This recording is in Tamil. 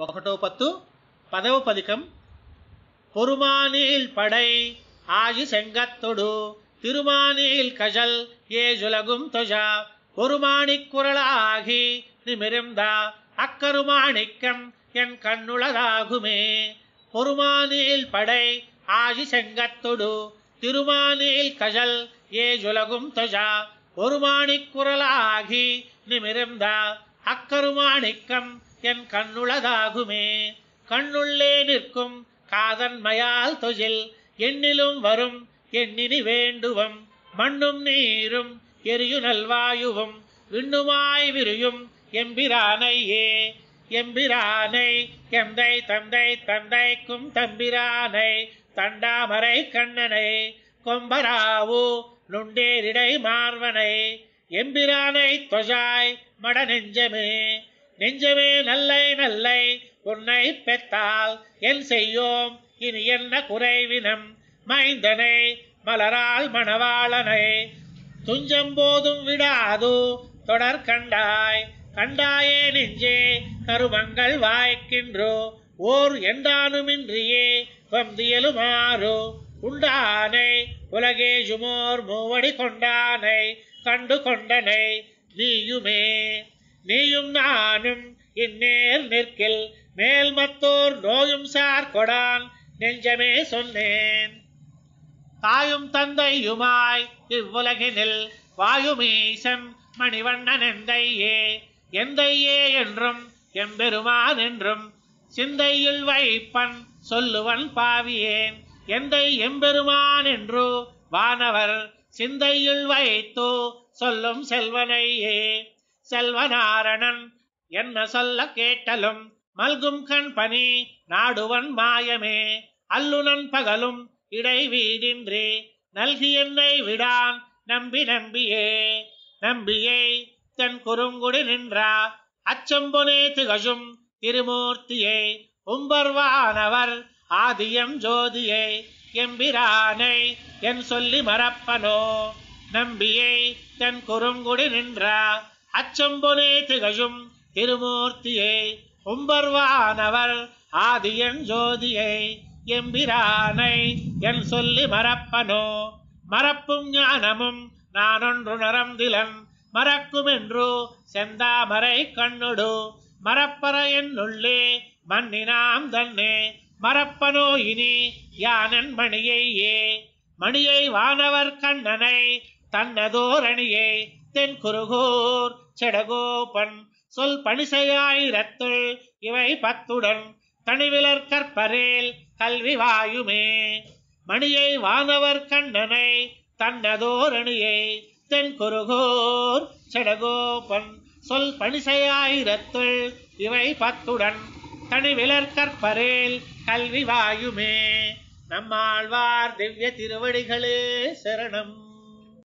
ఒకటో పదవ పదికం பொருமானீல் படை ஆயு செங்கத்தொடு திருமானீல் கஜல் ஏஜுலகும் தொஜா பொருமாணிக் குரலாகி நிமிர்ந்தா அக்கருமாணிக்கம் என் கண்ணுளதாகுமே. பொருமானீல் படை ஆயு செங்கத்தொடு திருமானீல் கஜல் ஏஜுலகும் தொஜா பொருமாணிக் குரலாகி நிமிர்ந்தா அக்கருமாணிக்கம் என் கண்ணுளதாகுமே. கண்ணுள்ளே நிற்கும் காதன்மையால் தொழில் எண்ணிலும் வரும் எண்ணினி வேண்டுவம் மண்ணும் நீரும் எரியு நல்வாயுவும் விண்ணுமாய் விரியும் எம்பிரானையே. எம்பிரானை எந்தை தந்தை தந்தைக்கும் தம்பிரானை தண்டாமரை கண்ணனை கொம்பராவு நுண்டேரிடை மார்வனை எம்பிரானை தொஜாய் மட நெஞ்சமே. நெஞ்சமே நல்லை நல்லை உன்னை பெற்றால் என் செய்யோம் இனி என்ன குறைவினம் மைந்தனை மலரால் மணவாளனை துஞ்சம்போதும் விடாது தொடர் கண்டாய். கண்டாயே நெஞ்சே கருமங்கள் வாய்க்கின்றோ ஓர் என்றானுமின்றியே வந்தியலுமாறு உண்டானை உலகேஜுமோர் மூவடி கொண்டானை கண்டு கொண்டனை நீயுமே. நீயும் நானும் இந்நேர் நிற்கில் மேல் மத்தோர் நோயும் சார் கொடான் நெஞ்சமே சொன்னேன். தாயும் தந்தையுமாய் இவ்வுலகினில் வாயுமீசன் மணிவண்ணன் எந்தையே. எந்தையே என்றும் எம்பெருமான் என்றும் சிந்தையில் வைப்பன் சொல்லுவன் பாவியேன். எந்தை எம்பெருமான் என்று வானவர் சிந்தையில் வைத்து சொல்லும் செல்வனையே. செல்வனாரணன் என்ன சொல்ல கேட்டலும் மல்கும் கண் பனி நாடுவன் மாயமே. அல்லுனன் பகலும் இடை வீடின்றி நல்கி என்னை விடான் நம்பி நம்பியே. நம்பியை தன் குறுங்குடி நின்றா அச்சம்பொனே திகழும் திருமூர்த்தியை உம்பர்வானவர் ஆதியம் ஜோதியை எம்பிரானை என் சொல்லி மறப்பனோ. நம்பியை தன் குறுங்குடி நின்றா அச்சம்பொனே திகழும் திருமூர்த்தியை உம்பர்வானவர் ஆதியன் ஜோதியை எம்பிரானை என் சொல்லி மறப்பனோ. மறப்பும் ஞானமும் நானொன்று நரந்திலன் மறக்குமென்று செந்தாமரை கண்ணுடு மறப்பற என்னுள்ளே மன்னினாம் தன்னே. மறப்பனோ இனி யானன் மணியையே. மணியை வானவர் கண்ணனை தன்னதோரணியை தென் குருகூர் செடகோபன் சொல் பணிசையாயிரத்துள் இவை 10 தனிவிலர் கற்பரேல் கல்வி வாயுமே. மணியை வானவர் கண்ணனை தன்னதோரணியை தென் குருகூர் செடகோபன் சொல் பணிசையாயிரத்துள் இவை 10 தனிவிலர் கற்பரேல் கல்வி வாயுமே. நம்மாழ்வார் திவ்ய திருவடிகளே சரணம்.